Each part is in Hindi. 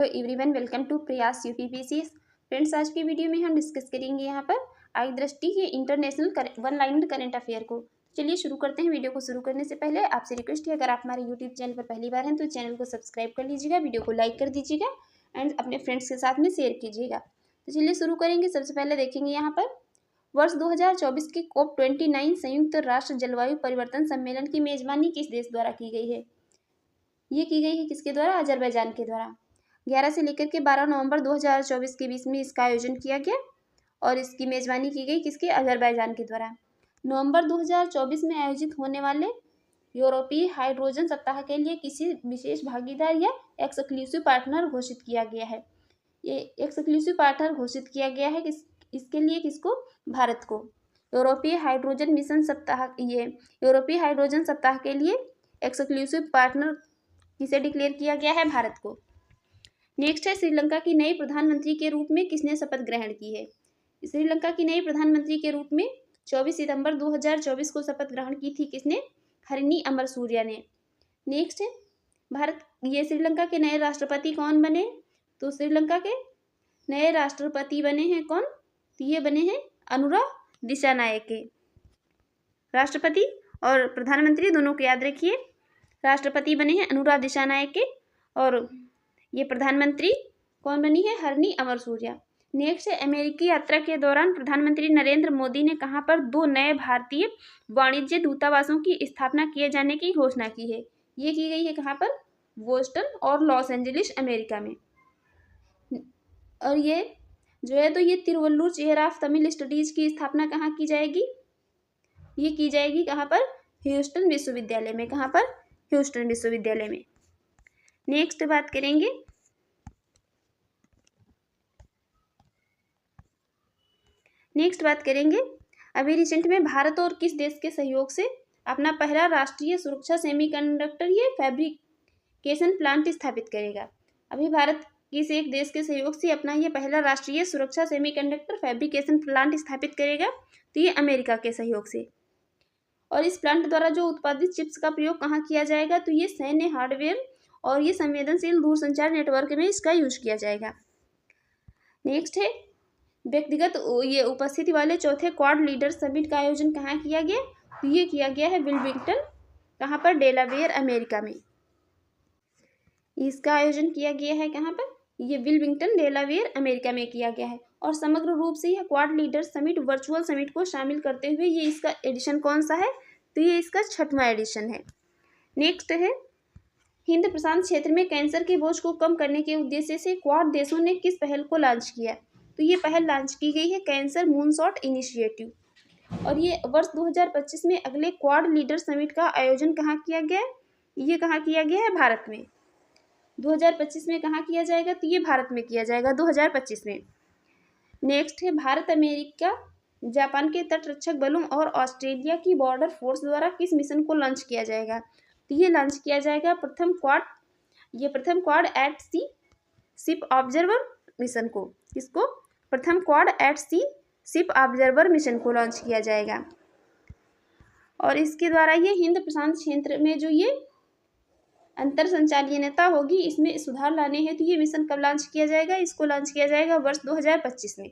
हेलो एवरीवन, वेलकम टू प्रयास यूपीपीसी। फ्रेंड्स, आज की वीडियो में हम डिस्कस करेंगे यहाँ पर आई दृष्टि के international one liner current affair को। चलिए शुरू करते हैं। वीडियो को शुरू करने से पहले आपसे रिक्वेस्ट है, अगर आप हमारे यूट्यूब चैनल पर पहली बार हैं तो चैनल को सब्सक्राइब कर लीजिएगा, वीडियो को लाइक कर दीजिएगा एंड अपने फ्रेंड्स के साथ में शेयर कीजिएगा। तो चलिए शुरू करेंगे। सबसे पहले देखेंगे यहाँ पर वर्ष 2024 के COP29 संयुक्त राष्ट्र जलवायु परिवर्तन सम्मेलन की मेजबानी किस देश द्वारा की गई है? ये की गई है किसके द्वारा? अजरबैजान के द्वारा। 11 से लेकर के 12 नवंबर 2024 के बीच में इसका आयोजन किया गया और इसकी मेजबानी की गई किसके? अजरबैजान के द्वारा। नवंबर 2024 में आयोजित होने वाले यूरोपीय हाइड्रोजन सप्ताह के लिए किसी विशेष भागीदार या एक्सक्लूसिव पार्टनर घोषित किया गया है। ये एक्सक्लूसिव पार्टनर घोषित किया गया है इसके लिए किसको? भारत को। यूरोपीय हाइड्रोजन मिशन सप्ताह, ये यूरोपीय हाइड्रोजन सप्ताह के लिए एक्सक्लूसिव पार्टनर किसे डिक्लेयर किया गया है? भारत को। नेक्स्ट है, श्रीलंका की नई प्रधानमंत्री के रूप में किसने शपथ ग्रहण की है? श्रीलंका की नई प्रधानमंत्री के रूप में 24 सितंबर 2024 को शपथ ग्रहण की थी किसने? हरिनी अमरसूरिया ने। नेक्स्ट है, ये श्रीलंका के नए राष्ट्रपति कौन बने? तो श्रीलंका के नए राष्ट्रपति बने हैं कौन? तो ये बने हैं अनुरा दिशानायके। राष्ट्रपति और प्रधानमंत्री दोनों को याद रखिए। राष्ट्रपति बने हैं अनुरा दिशानायके और ये प्रधानमंत्री कौन बनी है? हरनी अमरसूरिया। नेक्स्ट है, अमेरिकी यात्रा के दौरान प्रधानमंत्री नरेंद्र मोदी ने कहां पर 2 नए भारतीय वाणिज्य दूतावासों की स्थापना किए जाने की घोषणा की है? ये की गई है कहां पर? बोस्टन और लॉस एंजलिस, अमेरिका में। और ये जो है तो ये Tiruvallur chair of Tamil studies की स्थापना कहाँ की जाएगी? ये की जाएगी कहाँ पर? ह्यूस्टन विश्वविद्यालय में। कहाँ पर? ह्यूस्टन विश्वविद्यालय में। नेक्स्ट बात करेंगे अभी रिसेंट में भारत और किस देश के सहयोग से अपना पहला राष्ट्रीय सुरक्षा सेमीकंडक्टर ये फैब्रिकेशन प्लांट स्थापित करेगा? अभी भारत किस एक देश के सहयोग से अपना ये पहला राष्ट्रीय सुरक्षा सेमीकंडक्टर फैब्रिकेशन प्लांट स्थापित करेगा? तो ये अमेरिका के सहयोग से। और इस प्लांट द्वारा जो उत्पादित चिप्स का प्रयोग कहाँ किया जाएगा? तो ये सैन्य हार्डवेयर और ये संवेदनशील दूरसंचार नेटवर्क में इसका यूज किया जाएगा। नेक्स्ट है, व्यक्तिगत ये उपस्थिति वाले चौथे क्वाड लीडर समिट का आयोजन कहाँ किया गया? तो ये किया गया है विल्मिंगटन। कहाँ पर? डेलावेयर, अमेरिका में। इसका आयोजन किया गया है कहाँ पर? ये विल्मिंगटन, डेलावेयर, अमेरिका में किया गया है। और समग्र रूप से यह quad leader summit virtual summit को शामिल करते हुए ये इसका एडिशन कौन सा है? तो ये इसका 6वां एडिशन है। नेक्स्ट है, हिंद प्रशांत क्षेत्र में कैंसर के बोझ को कम करने के उद्देश्य से क्वाड देशों ने किस पहल को लॉन्च किया? तो ये पहल लॉन्च की गई है कैंसर मूनशॉट इनिशिएटिव। और ये वर्ष 2025 में अगले क्वाड लीडर समिट का आयोजन कहाँ किया गया है? ये कहाँ किया गया है? भारत में। 2025 में कहाँ किया जाएगा? तो ये भारत में किया जाएगा 2025 में। नेक्स्ट है, भारत, अमेरिका, जापान के तट रक्षक बलों और ऑस्ट्रेलिया की बॉर्डर फोर्स द्वारा किस मिशन को लॉन्च किया जाएगा? तो ये लॉन्च किया जाएगा प्रथम क्वाड एट सी शिप ऑब्जर्वर मिशन को। किसको? प्रथम क्वाड एट सी शिप ऑब्जर्वर मिशन को लॉन्च किया जाएगा। और इसके द्वारा ये हिंद प्रशांत क्षेत्र में जो ये अंतर संचालनीयता होगी इसमें सुधार लाने हैं। तो ये मिशन कब लॉन्च किया जाएगा? इसको लॉन्च किया जाएगा वर्ष 2025 में।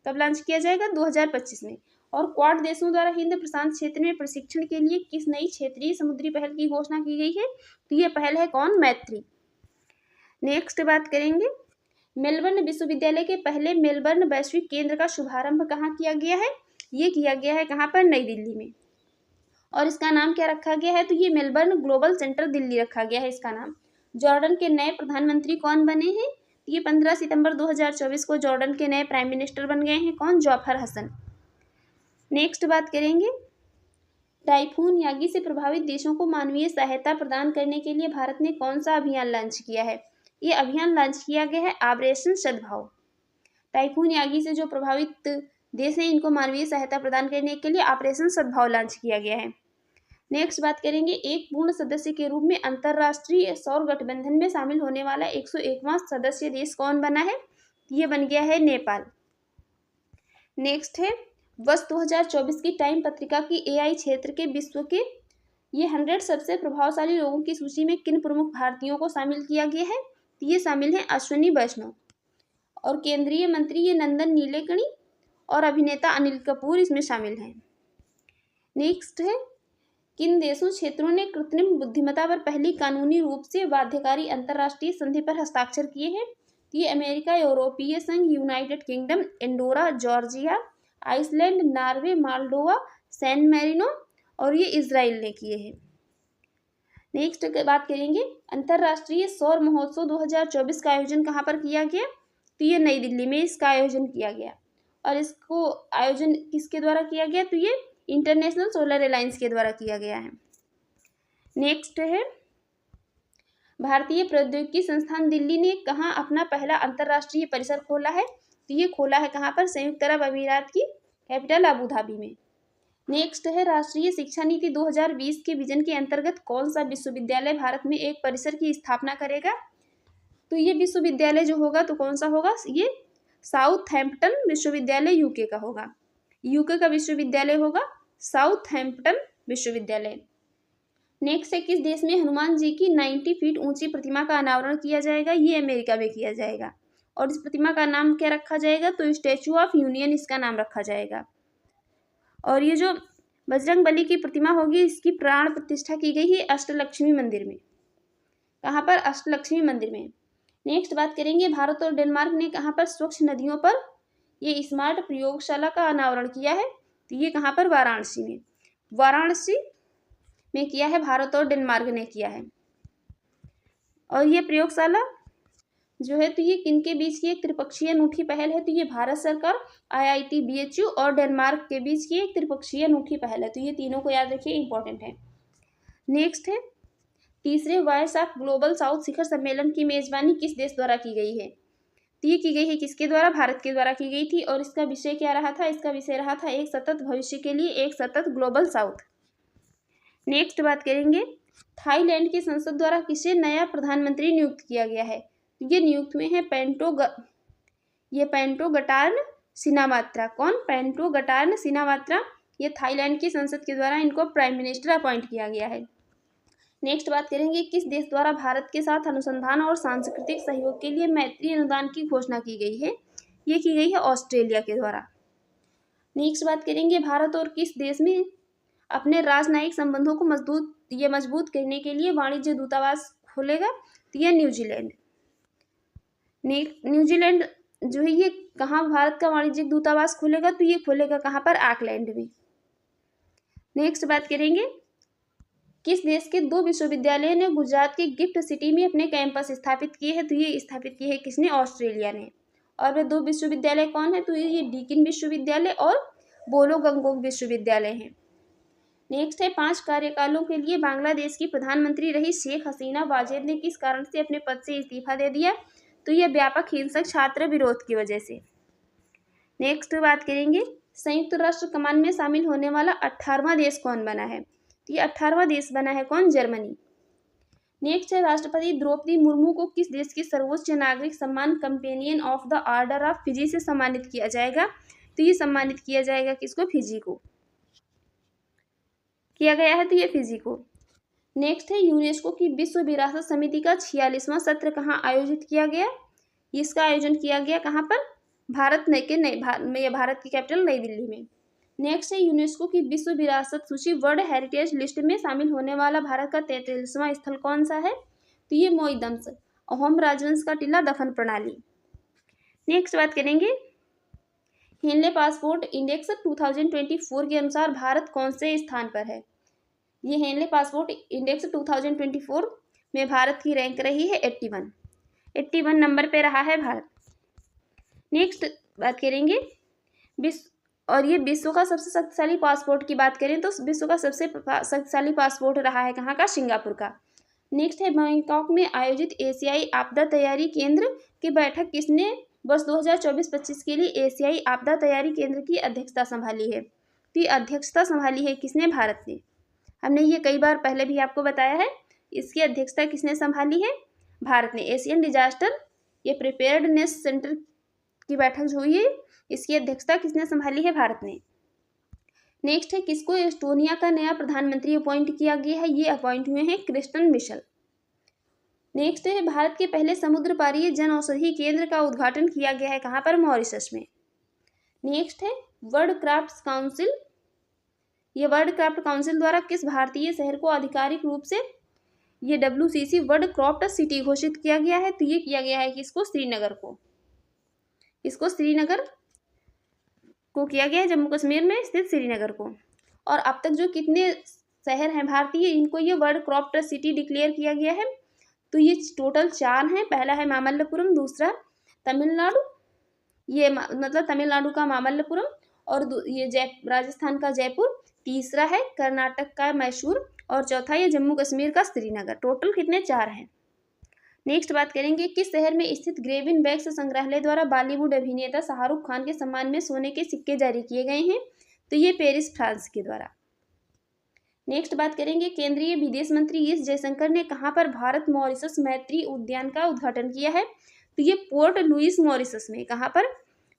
कब लॉन्च किया जाएगा? 2025 में। और क्वाड देशों द्वारा हिंद प्रशांत क्षेत्र में प्रशिक्षण के लिए किस नई क्षेत्रीय समुद्री पहल की घोषणा की गई है? तो ये पहल है कौन? मैत्री। नेक्स्ट बात करेंगे, मेलबर्न विश्वविद्यालय के पहले मेलबर्न वैश्विक केंद्र का शुभारंभ कहाँ किया गया है? ये किया गया है कहाँ पर? नई दिल्ली में। और इसका नाम क्या रखा गया है? तो ये मेलबर्न ग्लोबल सेंटर दिल्ली रखा गया है इसका नाम। जॉर्डन के नए प्रधानमंत्री कौन बने हैं? ये 15 सितंबर 2024 को जॉर्डन के नए प्राइम मिनिस्टर बन गए हैं कौन? जाफर हसन। नेक्स्ट बात करेंगे, टाइफून यागी से प्रभावित देशों को मानवीय सहायता प्रदान करने के लिए भारत ने कौन सा अभियान लॉन्च किया है? ये अभियान लॉन्च किया गया है ऑपरेशन सद्भाव। टाइफून यागी से जो प्रभावित देश हैं इनको मानवीय सहायता प्रदान करने के लिए ऑपरेशन सद्भाव लॉन्च किया गया है। नेक्स्ट बात करेंगे, एक पूर्ण सदस्य के रूप में अंतर्राष्ट्रीय सौर गठबंधन में शामिल होने वाला 101वां सदस्य देश कौन बना है? ये बन गया है नेपाल। नेक्स्ट है, वर्ष 2024 की टाइम पत्रिका की एआई क्षेत्र के विश्व के ये 100 सबसे प्रभावशाली लोगों की सूची में किन प्रमुख भारतीयों को शामिल किया गया है? तो ये शामिल हैं अश्विनी वैष्णव। और केंद्रीय मंत्री ये नंदन नीलेकणी और अभिनेता अनिल कपूर इसमें शामिल हैं। नेक्स्ट है, किन देशों क्षेत्रों ने कृत्रिम बुद्धिमत्ता पर पहली कानूनी रूप से बाध्यकारी अंतर्राष्ट्रीय संधि पर हस्ताक्षर किए हैं? ये अमेरिका, यूरोपीय संघ, United Kingdom, Andorra, Georgia, Iceland, Norway, Moldova, San Marino और ये इजराइल ने किए हैं। नेक्स्ट बात करेंगे, अंतर्राष्ट्रीय सौर महोत्सव 2024 का आयोजन कहाँ पर किया गया? तो ये नई दिल्ली में इसका आयोजन किया गया। और इसको आयोजन किसके द्वारा किया गया? तो ये इंटरनेशनल सोलर अलायंस के द्वारा किया गया है। नेक्स्ट है, भारतीय प्रौद्योगिकी संस्थान दिल्ली ने कहाँ अपना पहला अंतर्राष्ट्रीय परिसर खोला है? तो ये खोला है कहाँ पर? संयुक्त अरब अमीरात की कैपिटल अबू धाबी में। नेक्स्ट है, राष्ट्रीय शिक्षा नीति 2020 के विजन के अंतर्गत कौन सा विश्वविद्यालय भारत में एक परिसर की स्थापना करेगा? तो ये विश्वविद्यालय जो होगा तो कौन सा होगा? ये साउथहैम्पटन विश्वविद्यालय यूके का होगा। यूके का विश्वविद्यालय होगा साउथहैम्पटन विश्वविद्यालय। नेक्स्ट है, किस देश में हनुमान जी की 90 फीट ऊंची प्रतिमा का अनावरण किया जाएगा? ये अमेरिका में किया जाएगा। और इस प्रतिमा का नाम क्या रखा जाएगा? तो स्टैचू ऑफ यूनियन इसका नाम रखा जाएगा। और ये जो बजरंग बली की प्रतिमा होगी इसकी प्राण प्रतिष्ठा की गई है अष्टलक्ष्मी मंदिर में। कहाँ पर? अष्टलक्ष्मी मंदिर में। नेक्स्ट बात करेंगे, भारत और डेनमार्क ने कहाँ पर स्वच्छ नदियों पर ये स्मार्ट प्रयोगशाला का अनावरण किया है? तो ये कहाँ पर? वाराणसी में। वाराणसी में किया है, भारत और डेनमार्क ने किया है। और ये प्रयोगशाला जो है तो ये किनके बीच की एक त्रिपक्षीय अनूठी पहल है? तो ये भारत सरकार, IIT, BHU और डेनमार्क के बीच की एक त्रिपक्षीय अनूठी पहल है। तो ये तीनों को याद रखिए, इंपॉर्टेंट है। नेक्स्ट है, तीसरे वॉइस ऑफ ग्लोबल साउथ शिखर सम्मेलन की मेजबानी किस देश द्वारा की गई है? तो ये की गई है किसके द्वारा? भारत के द्वारा की गई थी। और इसका विषय क्या रहा था? इसका विषय रहा था एक सतत भविष्य के लिए एक सतत ग्लोबल साउथ। नेक्स्ट बात करेंगे, थाईलैंड की संसद द्वारा किसे नया प्रधानमंत्री नियुक्त किया गया है? ये नियुक्त हुए हैं पेंटोगटार्न सिनावात्रा। कौन? पेंटोगटार्न सिनावात्रा। ये थाईलैंड की संसद के द्वारा इनको प्राइम मिनिस्टर अपॉइंट किया गया है। नेक्स्ट बात करेंगे, किस देश द्वारा भारत के साथ अनुसंधान और सांस्कृतिक सहयोग के लिए मैत्री अनुदान की घोषणा की गई है? ये की गई है ऑस्ट्रेलिया के द्वारा। नेक्स्ट बात करेंगे, भारत और किस देश में अपने राजनयिक संबंधों को मजबूत करने के लिए वाणिज्य दूतावास खोलेगा? तो यह न्यूजीलैंड। न्यूजीलैंड जो है ये कहाँ भारत का वाणिज्यिक दूतावास खोलेगा? तो ये खोलेगा कहाँ पर? ऑकलैंड में। नेक्स्ट बात करेंगे, किस देश के 2 विश्वविद्यालय ने गुजरात के गिफ्ट सिटी में अपने कैंपस स्थापित किए हैं? तो ये स्थापित किए हैं किसने? ऑस्ट्रेलिया ने। और वे 2 विश्वविद्यालय कौन है? तो ये डीकिन विश्वविद्यालय और बोलो गंगोक विश्वविद्यालय हैं। नेक्स्ट है, 5 कार्यकालों के लिए बांग्लादेश की प्रधानमंत्री रही शेख हसीना वाजेद ने किस कारण से अपने पद से इस्तीफा दे दिया? तो यह व्यापक हिंसक छात्र विरोध की वजह से। नेक्स्ट बात करेंगे, संयुक्त राष्ट्र कमान में शामिल होने वाला 18वां देश कौन बना है? तो ये 18वां देश बना है कौन? जर्मनी। नेक्स्ट है, राष्ट्रपति द्रौपदी मुर्मू को किस देश की सर्वोच्च नागरिक सम्मान companion of the order of Fiji से सम्मानित किया जाएगा? तो ये सम्मानित किया जाएगा किसको? फिजी को किया गया है, तो ये फिजी को। नेक्स्ट है, यूनेस्को की विश्व विरासत समिति का 46वां सत्र कहाँ आयोजित किया गया? इसका आयोजन किया गया कहाँ पर? भारत की कैपिटल नई दिल्ली में। नेक्स्ट है, यूनेस्को की विश्व विरासत सूची वर्ल्ड हेरिटेज लिस्ट में शामिल होने वाला भारत का 43वां स्थल कौन सा है? तो ये मोईदम्स, अहोम राजवंश का टीला, दफन प्रणाली। नेक्स्ट बात करेंगे, हेनले पासपोर्ट इंडेक्स 2024 के अनुसार भारत कौन से स्थान पर है? ये हेनले पासपोर्ट इंडेक्स 2024 में भारत की रैंक रही है 81 नंबर पे रहा है भारत। नेक्स्ट बात करेंगे विश्व का सबसे शक्तिशाली पासपोर्ट की बात करें तो विश्व का सबसे शक्तिशाली पासपोर्ट रहा है कहाँ का? सिंगापुर का। नेक्स्ट है, बैंकॉक में आयोजित एशियाई आपदा तैयारी केंद्र की बैठक किसने वर्ष 2024-25 के लिए एशियाई आपदा तैयारी केंद्र की अध्यक्षता संभाली है? तो ये अध्यक्षता संभाली है किसने? भारत ने। हमने ये कई बार पहले भी आपको बताया है, इसकी अध्यक्षता किसने संभाली है? भारत ने। एशियन डिजास्टर ये प्रिपेयर्डनेस सेंटर की बैठक जो हुई है इसकी अध्यक्षता किसने संभाली है? भारत ने। नेक्स्ट है, किसको एस्टोनिया का नया प्रधानमंत्री अपॉइंट किया गया है? ये अपॉइंट हुए हैं क्रिस्टन मिशेल। नेक्स्ट है भारत के पहले समुद्र पारीय जन औषधि केंद्र का उद्घाटन किया गया है कहाँ पर? मॉरिशस में। नेक्स्ट है वर्ल्ड क्राफ्ट काउंसिल। ये वर्ल्ड क्राफ्ट काउंसिल द्वारा किस भारतीय शहर को आधिकारिक रूप से ये WCC वर्ल्ड क्राफ्ट सिटी घोषित किया गया है? तो ये किया गया है कि इसको श्रीनगर को किया गया है, जम्मू कश्मीर में स्थित श्रीनगर को। और अब तक जो कितने शहर हैं भारतीय, इनको ये वर्ल्ड क्राफ्ट सिटी डिक्लेयर किया गया है? तो ये टोटल 4 हैं। पहला है मामल्लपुरम, दूसरा तमिलनाडु, ये मतलब तमिलनाडु का मामल्लपुरम, और ये राजस्थान का जयपुर, तीसरा है कर्नाटक का मैसूर, और चौथा ये जम्मू कश्मीर का श्रीनगर। टोटल कितने? 4 हैं। नेक्स्ट बात करेंगे किस शहर में स्थित ग्रेविन बैग्स संग्रहालय द्वारा बॉलीवुड अभिनेता शाहरुख खान के सम्मान में सोने के सिक्के जारी किए गए हैं? तो ये पेरिस, फ्रांस के द्वारा। नेक्स्ट बात करेंगे केंद्रीय विदेश मंत्री एस जयशंकर ने कहाँ पर भारत मॉरिशस मैत्री उद्यान का उद्घाटन किया है? तो ये पोर्ट लुइस मॉरिशस में। कहाँ पर?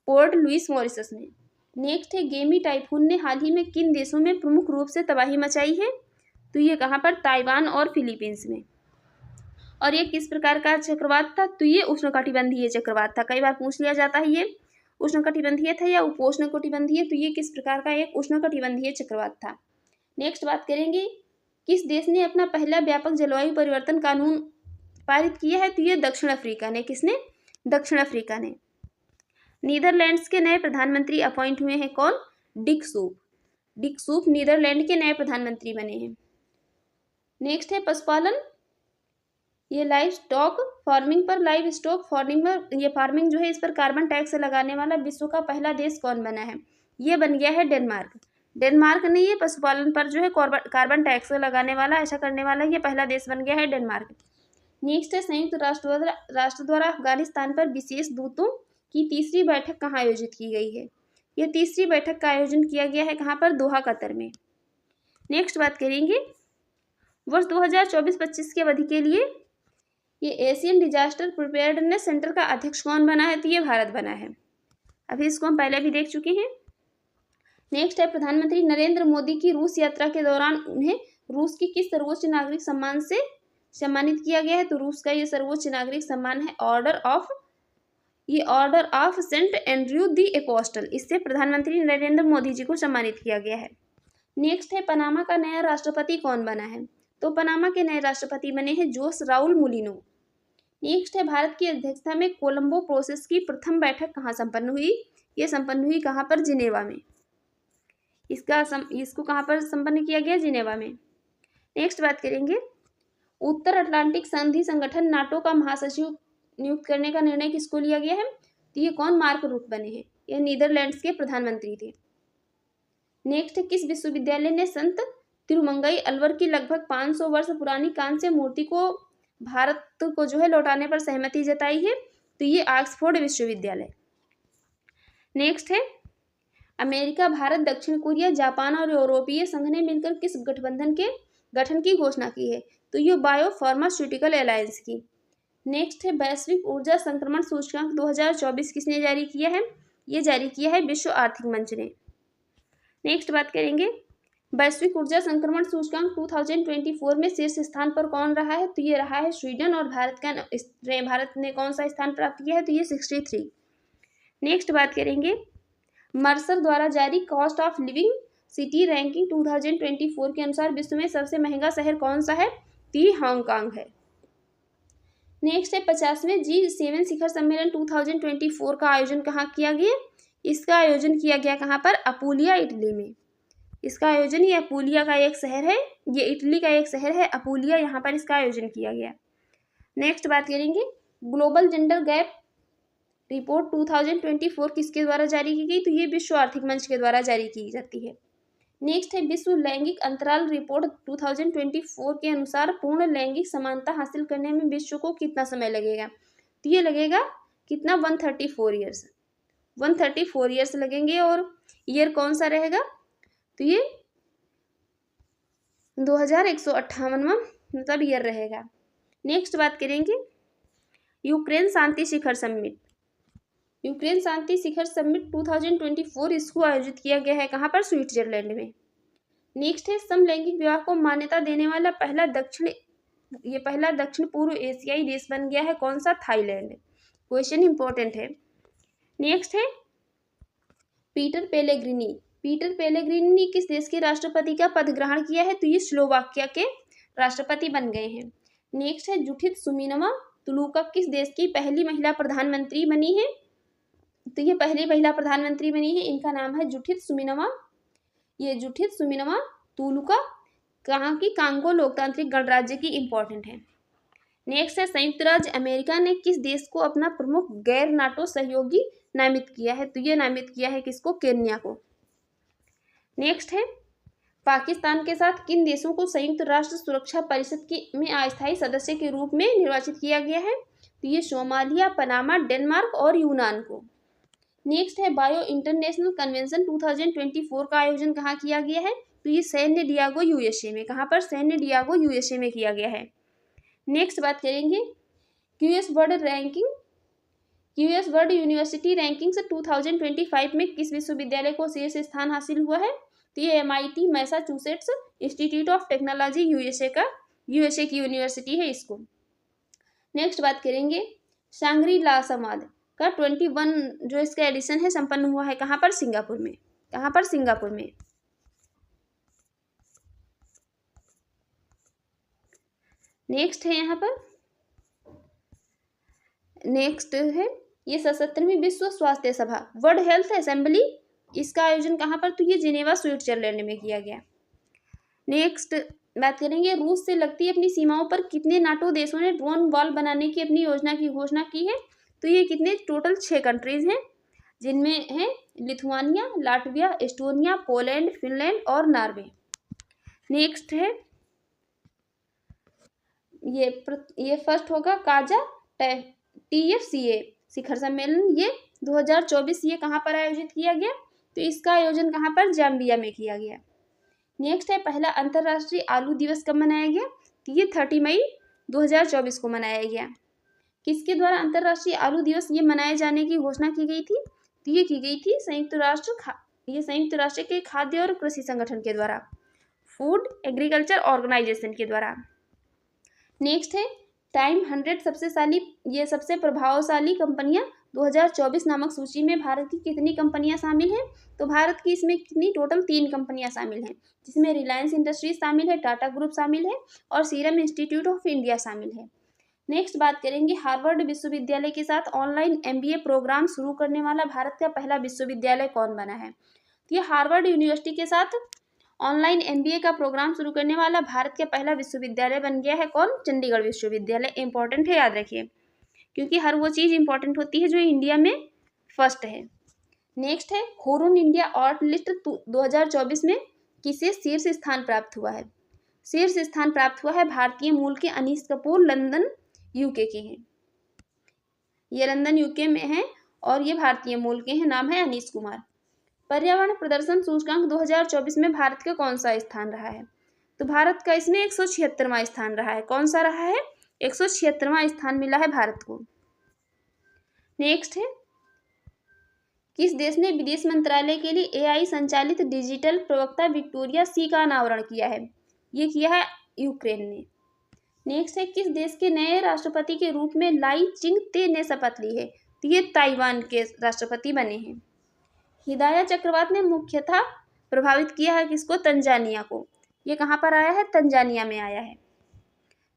पोर्ट लुइस मॉरिशस में। नेक्स्ट है गेमी टाइफून ने हाल ही में किन देशों में प्रमुख रूप से तबाही मचाई है? तो ये कहाँ पर? ताइवान और फिलीपींस में। और ये किस प्रकार का चक्रवात था? तो ये उष्णकटिबंधीय चक्रवात था। कई बार पूछ लिया जाता है ये उष्णकटिबंधीय था या उपोष्णकटिबंधीय। तो ये किस प्रकार का? एक उष्णकटिबंधीय चक्रवात था। नेक्स्ट बात करेंगे किस देश ने अपना पहला व्यापक जलवायु परिवर्तन कानून पारित किया है? तो ये दक्षिण अफ्रीका ने। किसने? दक्षिण अफ्रीका ने। नीदरलैंड्स के नए प्रधानमंत्री अपॉइंट हुए हैं। कौन? Dick Schoof. Dick Schoof Netherlands के नए प्रधानमंत्री बने हैं। नेक्स्ट है पशुपालन, ये लाइव स्टॉक फार्मिंग पर, लाइव स्टॉक फार्मिंग पर, ये फार्मिंग जो है इस पर कार्बन टैक्स लगाने वाला विश्व का पहला देश कौन बना है? ये बन गया है डेनमार्क। डेनमार्क ने ये पशुपालन पर जो है कार्बन टैक्स लगाने वाला, ऐसा करने वाला ये पहला देश बन गया है डेनमार्क। नेक्स्ट है संयुक्त राष्ट्र द्वारा अफगानिस्तान पर विशेष दूतों की तीसरी बैठक कहाँ आयोजित की गई है? ये तीसरी बैठक का आयोजन किया गया है कहाँ पर? दोहा, कतर में। नेक्स्ट बात करेंगे वर्ष 2024-25 की अवधि के लिए ये एशियन डिजास्टर प्रिपेयर्डनेस सेंटर का अध्यक्ष कौन बना है? तो ये भारत बना है। अभी इसको हम पहले भी देख चुके हैं। नेक्स्ट है प्रधानमंत्री नरेंद्र मोदी की रूस यात्रा के दौरान उन्हें रूस की किस सर्वोच्च नागरिक सम्मान से सम्मानित किया गया है? तो रूस का ये सर्वोच्च नागरिक सम्मान है Order of Saint Andrew the Apostle. इससे प्रधानमंत्री नरेंद्र मोदी जी को सम्मानित किया गया है। नेक्स्ट है पनामा का नया राष्ट्रपति कौन बना है? तो पनामा के नए राष्ट्रपति बने हैं जोस राउल मुलिनो। नेक्स्ट है भारत की अध्यक्षता में कोलंबो प्रोसेस की प्रथम बैठक कहाँ संपन्न हुई? ये संपन्न हुई कहाँ पर? जिनेवा में। इसको कहाँ पर संपन्न किया गया? जिनेवा में। नेक्स्ट बात करेंगे उत्तर अटलांटिक संधि संगठन नाटो का महासचिव नियुक्त करने का निर्णय किसको लिया गया है? तो ये कौन? मार्क रूट बने हैं। ये नीदरलैंड्स के प्रधानमंत्री थे। नेक्स्ट किस विश्वविद्यालय ने संत तिरुमंगई अलवर की लगभग 500 वर्ष पुरानी कांस्य मूर्ति को भारत को जो है लौटाने पर सहमति जताई है? तो ये ऑक्सफोर्ड विश्वविद्यालय। नेक्स्ट है अमेरिका, भारत, दक्षिण कोरिया, जापान और यूरोपीय संघ ने मिलकर किस गठबंधन के गठन की घोषणा की है? तो ये बायो फार्मास्यूटिकल अलायंस की। नेक्स्ट है वैश्विक ऊर्जा संक्रमण सूचकांक 2024 किसने जारी किया है? ये जारी किया है विश्व आर्थिक मंच ने। नेक्स्ट बात करेंगे वैश्विक ऊर्जा संक्रमण सूचकांक 2024 में शीर्ष स्थान पर कौन रहा है? तो ये रहा है स्वीडन, और भारत ने कौन सा स्थान प्राप्त किया है? तो ये 63। नेक्स्ट बात करेंगे मर्सर द्वारा जारी cost of living city ranking 2024 के अनुसार विश्व में सबसे महंगा शहर कौन सा है? तो ये हांगकांग है। नेक्स्ट है 50वें G7 शिखर सम्मेलन 2024 का आयोजन कहाँ किया गया? इसका आयोजन किया गया कहाँ पर? अपूलिया, इटली में। इसका आयोजन, ये अपूलिया का एक शहर है, ये इटली का एक शहर है अपूलिया, यहाँ पर इसका आयोजन किया गया। नेक्स्ट बात करेंगे ग्लोबल जेंडर गैप रिपोर्ट 2024 किसके द्वारा जारी की गई? तो ये विश्व आर्थिक मंच के द्वारा जारी की जाती है। नेक्स्ट है विश्व लैंगिक अंतराल रिपोर्ट 2024 के अनुसार पूर्ण लैंगिक समानता हासिल करने में विश्व को कितना समय लगेगा? तो ये लगेगा कितना? 134 ईयर्स। 134 ईयर्स लगेंगे। और ईयर कौन सा रहेगा? तो ये 2158वां मतलब ईयर रहेगा। नेक्स्ट बात करेंगे यूक्रेन शांति शिखर समिट। यूक्रेन शांति शिखर समिट 2024 इसको आयोजित किया गया है कहाँ पर? स्विट्जरलैंड में। नेक्स्ट है समलैंगिक विवाह को मान्यता देने वाला पहला दक्षिण ये पहला दक्षिण पूर्व एशियाई देश बन गया है। कौन सा? थाईलैंड। क्वेश्चन इंपॉर्टेंट है। नेक्स्ट है पीटर पेलेग्रिनी। पीटर पेलेग्रिनी किस देश के राष्ट्रपति का पद ग्रहण किया है? तो ये स्लोवाकिया के राष्ट्रपति बन गए हैं। नेक्स्ट है जुडिथ सुमिनवा तुलुका किस देश की पहली महिला प्रधानमंत्री बनी है? तो ये पहली महिला प्रधानमंत्री बनी है, इनका नाम है जुडिथ सुमिनवा। ये जुडिथ सुमिनवा तुलुका कहाँ की? कांगो लोकतांत्रिक गणराज्य की इंपॉर्टेंट है। नेक्स्ट है संयुक्त राज्य अमेरिका ने किस देश को अपना प्रमुख गैर नाटो सहयोगी नामित किया है? तो ये नामित किया है किसको? केन्या को। नेक्स्ट है पाकिस्तान के साथ किन देशों को संयुक्त राष्ट्र सुरक्षा परिषद में अस्थायी सदस्य के रूप में निर्वाचित किया गया है? तो ये सोमालिया, पनामा, डेनमार्क और यूनान को। नेक्स्ट है बायो इंटरनेशनल कन्वेंशन 2024 का आयोजन कहाँ किया गया है? तो ये सैन डिएगो यूएसए में। कहाँ पर? सैन डिएगो यूएसए में किया गया है। नेक्स्ट बात करेंगे QS world ranking, QS world university rankings 2025 में किस विश्वविद्यालय को शीर्ष स्थान हासिल हुआ है? तो ये MIT Massachusetts institute of technology USA की यूनिवर्सिटी है इसको। नेक्स्ट बात करेंगे सांग्री ला संवाद का 21 जो इसका एडिशन है संपन्न हुआ है कहाँ पर? सिंगापुर में। कहाँ पर? सिंगापुर में। नेक्स्ट है यहाँ पर, नेक्स्ट है ये 77वीं विश्व स्वास्थ्य सभा वर्ल्ड हेल्थ असेंबली, इसका आयोजन कहाँ पर? तो ये जिनेवा स्विट्जरलैंड में किया गया। नेक्स्ट बात करेंगे रूस से लगती अपनी सीमाओं पर कितने नाटो देशों ने ड्रोन वॉल बनाने की अपनी योजना की घोषणा की है? तो ये कितने? टोटल 6 कंट्रीज हैं, जिनमें हैं Lithuania, Latvia, Estonia, Poland, Finland और नॉर्वे। नेक्स्ट है ये फर्स्ट होगा काजा TFCA शिखर सम्मेलन, ये 2024 ये कहाँ पर आयोजित किया गया? तो इसका आयोजन कहाँ पर? जाम्बिया में किया गया। नेक्स्ट है पहला अंतर्राष्ट्रीय आलू दिवस कब मनाया गया? तो ये 30 मई 2024 को मनाया गया। किसके द्वारा अंतर्राष्ट्रीय आलू दिवस ये मनाए जाने की घोषणा की गई थी? तो ये की गई थी संयुक्त राष्ट्र के खाद्य और कृषि संगठन के द्वारा, फूड एग्रीकल्चर ऑर्गेनाइजेशन के द्वारा। नेक्स्ट है टाइम 100 सबसे प्रभावशाली कंपनियां 2024 नामक सूची में भारत की कितनी कंपनियां शामिल हैं? तो भारत की इसमें कितनी? टोटल 3 कंपनियां शामिल हैं, जिसमें रिलायंस इंडस्ट्रीज शामिल है, टाटा ग्रुप शामिल है और सीरम इंस्टीट्यूट ऑफ इंडिया शामिल है। नेक्स्ट बात करेंगे हार्वर्ड विश्वविद्यालय के साथ ऑनलाइन MBA प्रोग्राम शुरू करने वाला भारत का पहला विश्वविद्यालय कौन बना है? तो ये हार्वर्ड यूनिवर्सिटी के साथ ऑनलाइन MBA का प्रोग्राम शुरू करने वाला भारत का पहला विश्वविद्यालय बन गया है। कौन? चंडीगढ़ विश्वविद्यालय। इंपॉर्टेंट है, याद रखिए, क्योंकि हर वो चीज़ इंपॉर्टेंट होती है जो इंडिया में फर्स्ट है। नेक्स्ट है हुरुन इंडिया आर्ट लिस्ट 2024 में किसे शीर्ष स्थान प्राप्त हुआ है? शीर्ष स्थान प्राप्त हुआ है भारतीय मूल के अनीस कपूर, लंदन UK के हैं। ये लंदन UK में है और ये भारतीय मूल के हैं, नाम है अनीश कुमार। पर्यावरण प्रदर्शन सूचकांक 2024 में भारत का कौन सा स्थान रहा है? तो भारत का इसमें 176वां स्थान रहा है। कौन सा रहा है? 176वां स्थान मिला है भारत को। नेक्स्ट है किस देश ने विदेश मंत्रालय के लिए AI संचालित डिजिटल प्रवक्ता विक्टोरिया सी का अनावरण किया है? ये किया है यूक्रेन ने। नेक्स्ट है किस देश के नए राष्ट्रपति के रूप में लाई चिंग-ते ने शपथ ली है? तो ये ताइवान के राष्ट्रपति बने हैं। हिदाया चक्रवात ने मुख्यतः प्रभावित किया है किसको? तंजानिया को। ये कहाँ पर आया है? तंजानिया में आया है।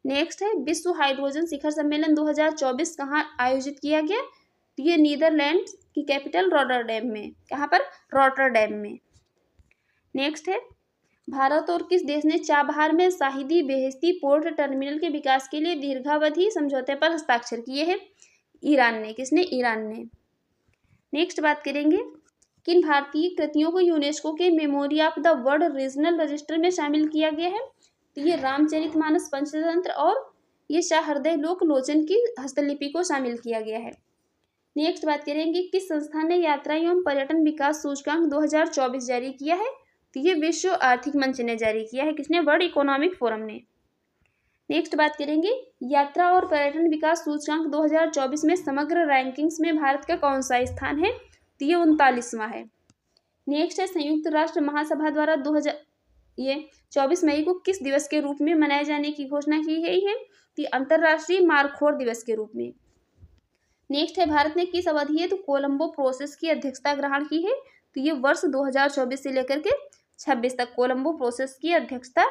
नेक्स्ट है विश्व हाइड्रोजन शिखर सम्मेलन 2024 कहाँ आयोजित किया गया? तो ये नीदरलैंड की कैपिटल रॉटरडैम में। कहाँ पर? रॉटरडैम में। नेक्स्ट है भारत और किस देश ने चाबहार में शाहिदी बेहिश्ती पोर्ट टर्मिनल के विकास के लिए दीर्घावधि समझौते पर हस्ताक्षर किए हैं? ईरान ने। किसने? ईरान ने। नेक्स्ट बात करेंगे किन भारतीय कृतियों को यूनेस्को के memory of the world regional register में शामिल किया गया है? तो ये रामचरितमानस, पंचतंत्र और ये शाह हृदय लोक लोचन की हस्तलिपि को शामिल किया गया है। नेक्स्ट बात करेंगे किस संस्था ने यात्रा एवं पर्यटन विकास सूचकांक 2024 जारी किया है? तो ये विश्व आर्थिक मंच ने जारी किया है। किसने? वर्ल्ड इकोनॉमिक फोरम ने। नेक्स्ट बात करेंगे यात्रा और पर्यटन विकास सूचकांक 2024 में समग्र रैंकिंग्स में भारत का कौन सा स्थान है? तो ये 39वां है। नेक्स्ट है संयुक्त राष्ट्र महासभा द्वारा ये 24 मई को किस दिवस के रूप में मनाए जाने की घोषणा की गई है? कि अंतर्राष्ट्रीय मारखोर दिवस के रूप में। नेक्स्ट है, भारत ने किस अवधि हेतु कोलंबो प्रोसेस की अध्यक्षता ग्रहण की है? तो ये वर्ष 2024 से लेकर के 26 तक कोलंबो प्रोसेस की अध्यक्षता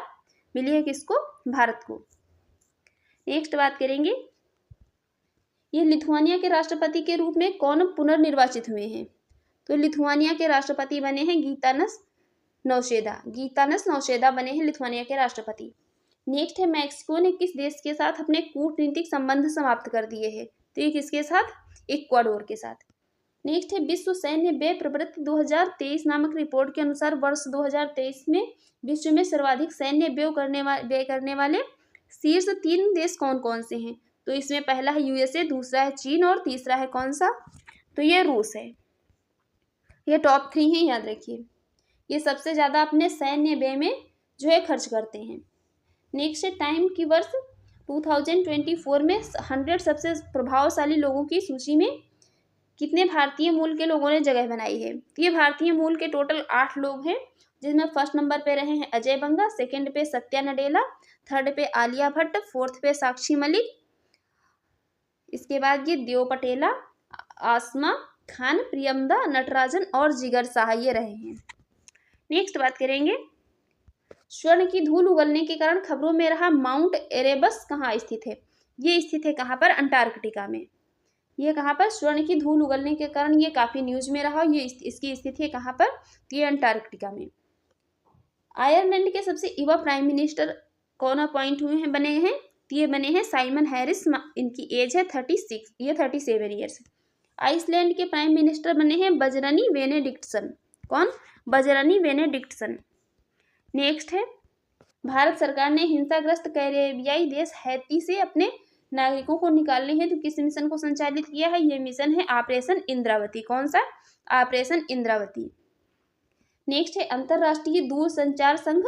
मिली है किसको? भारत को। नेक्स्ट बात करेंगे, ये लिथुआनिया के राष्ट्रपति के रूप में कौन पुनर्निर्वाचित हुए हैं? तो लिथुआनिया के राष्ट्रपति बने हैं गीतानस नौसेदा। गीतानस नौसेदा बने हैं लिथुआनिया के राष्ट्रपति। नेक्स्ट है, मैक्सिको ने किस देश के साथ अपने कूटनीतिक संबंध समाप्त कर दिए हैं? तो ये किसके साथ? इक्वाडोर के साथ। नेक्स्ट है, विश्व सैन्य व्यय प्रवृत्ति 2023 नामक रिपोर्ट के अनुसार वर्ष 2023 में विश्व में सर्वाधिक सैन्य व्यय करने वाले शीर्ष 3 देश कौन कौन से हैं? तो इसमें पहला है यूएसए, दूसरा है चीन और तीसरा है कौन सा? तो ये रूस है। ये टॉप 3 है, याद रखिए। ये सबसे ज़्यादा अपने सैन्य व्यय में जो है खर्च करते हैं। नेक्स्ट है, टाइम की वर्ष 2024 में 100 सबसे प्रभावशाली लोगों की सूची में कितने भारतीय मूल के लोगों ने जगह बनाई है? तो ये भारतीय मूल के टोटल 8 लोग हैं, जिसमें फर्स्ट नंबर पे रहे हैं अजय बंगा, सेकंड पे सत्या नडेला, थर्ड पे आलिया भट्ट, फोर्थ पे साक्षी मलिक, इसके बाद ये देव पटेला, आसमा खान, प्रियमदा नटराजन और जिगर शाह ये रहे हैं। नेक्स्ट बात करेंगे, स्वर्ण की धूल उगलने के कारण खबरों में रहा माउंट एरेबस कहाँ स्थित है? ये स्थित है कहाँ पर? अंटार्कटिका में। ये कहाँ पर? स्वर्ण की धूल उगलने के कारण ये काफी न्यूज में रहा। ये इसकी स्थिति है कहाँ पर? ये अंटार्कटिका में। आयरलैंड के सबसे युवा प्राइम मिनिस्टर कौन अपॉइंट हुए हैं, बने हैं? ये बने हैं साइमन हैरिस। इनकी एज है 36, ये 37 ईयर्स। आइसलैंड के प्राइम मिनिस्टर बने हैं बजरनी बेनेडिक्टसन। कौन? Bjarni Benediktsson. नेक्स्ट है, भारत सरकार ने हिंसाग्रस्त कैरेबियाई देश हैती से अपने नागरिकों को निकालने हेतु किस मिशन को संचालित किया है? ये मिशन है ऑपरेशन इंद्रावती। कौन सा? ऑपरेशन इंद्रावती। नेक्स्ट है, अंतरराष्ट्रीय दूरसंचार संघ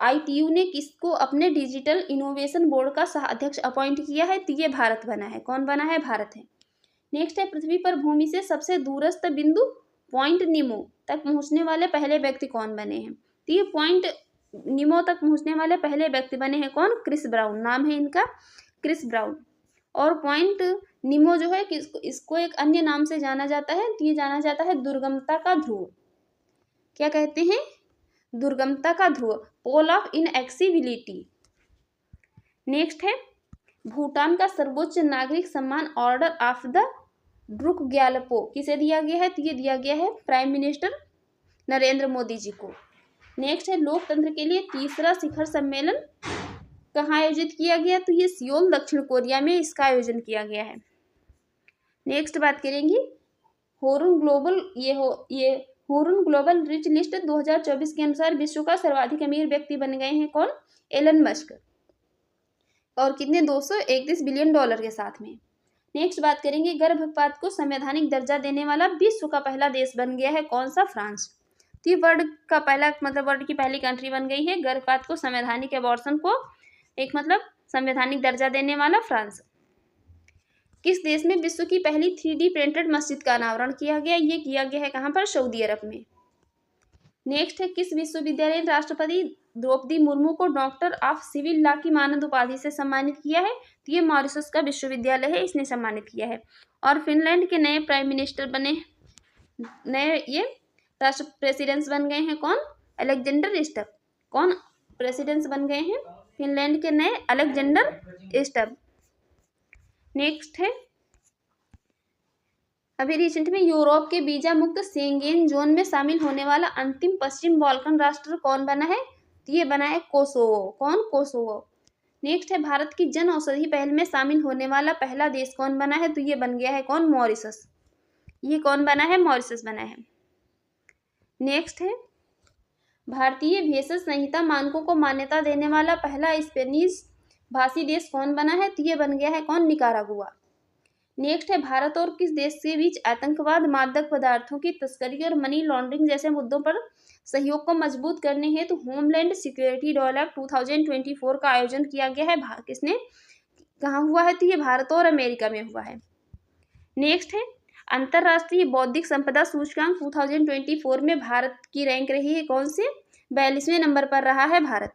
ITU ने किसको अपने डिजिटल इनोवेशन बोर्ड का सह अध्यक्ष अपॉइंट किया है? तो ये भारत बना है। कौन बना है? भारत है। नेक्स्ट है, पृथ्वी पर भूमि से सबसे दूरस्थ बिंदु पॉइंट निमो तक पहुंचने वाले पहले व्यक्ति कौन बने हैं? तो ये पॉइंट निमो तक पहुंचने वाले पहले व्यक्ति बने हैं कौन? Chris Brown. नाम है इनका क्रिस ब्राउन। और पॉइंट निमो जो है इसको एक अन्य नाम से जाना जाता है, तो ये जाना जाता है दुर्गमता का ध्रुव। क्या कहते हैं? दुर्गमता का ध्रुव, पोल ऑफ इनएक्सेसिबिलिटी। नेक्स्ट है, भूटान का सर्वोच्च नागरिक सम्मान order of the Druk Gyalpo किसे दिया गया है? तो ये दिया गया है प्राइम मिनिस्टर नरेंद्र मोदी जी को। नेक्स्ट है, लोकतंत्र के लिए तीसरा शिखर सम्मेलन कहाँ आयोजित किया गया? तो ये सियोल दक्षिण कोरिया में इसका आयोजन किया गया है। नेक्स्ट बात करेंगे, होरून ग्लोबल रिच लिस्ट 2024 के अनुसार विश्व का सर्वाधिक अमीर व्यक्ति बन गए हैं कौन? Elon Musk. और कितने? $231 बिलियन के साथ में। नेक्स्ट बात करेंगे, गर्भपात को संवैधानिक दर्जा देने वाला विश्व का पहला देश बन गया है कौन सा? फ्रांस। तो वर्ल्ड का पहला वर्ल्ड की पहली कंट्री बन गई है गर्भपात को संवैधानिक एबॉर्शन को एक संवैधानिक दर्जा देने वाला फ्रांस। किस देश में विश्व की पहली 3D प्रिंटेड मस्जिद का अनावरण किया गया? ये किया गया है कहाँ पर? सऊदी अरब में। नेक्स्ट है, किस विश्वविद्यालय ने राष्ट्रपति द्रौपदी मुर्मू को डॉक्टर ऑफ सिविल लॉ की मानद उपाधि से सम्मानित किया है? तो ये मॉरिशस का विश्वविद्यालय है, इसने सम्मानित किया है। और फिनलैंड के नए प्राइम मिनिस्टर बने, नए ये राष्ट्र प्रेसिडेंट्स बन गए हैं कौन? Alexander Stubb. कौन प्रेसिडेंट्स बन गए हैं? फिनलैंड के नए अलेक्जेंडर स्टब। नेक्स्ट है, अभी रिसेंट में यूरोप के वीजा मुक्त शेंगेन जोन में शामिल होने वाला अंतिम पश्चिम बाल्कन राष्ट्र कौन बना है? तो ये बना है कोसोवो। कौन? कोसोवो। नेक्स्ट है, भारत की जन औषधि पहल में शामिल होने वाला पहला देश कौन बना है? तो ये बन गया है कौन? मॉरिशस। ये कौन बना है? मॉरिशस बना है। नेक्स्ट है, भारतीय भेषज संहिता मानकों को मान्यता देने वाला पहला स्पेनिश भाषी देश कौन बना है? तो ये बन गया है कौन? निकारागुआ। नेक्स्ट है, भारत और किस देश के बीच आतंकवाद, मादक पदार्थों की तस्करी और मनी लॉन्ड्रिंग जैसे मुद्दों पर सहयोग को मजबूत करने हेतु होमलैंड सिक्योरिटी डायलॉग 2024 का आयोजन किया गया है? किसने? कहाँ हुआ है? तो ये भारत और अमेरिका में हुआ है। नेक्स्ट है, अंतर्राष्ट्रीय बौद्धिक संपदा सूचकांक 2024 में भारत की रैंक रही है कौन से? 42वें नंबर पर रहा है भारत।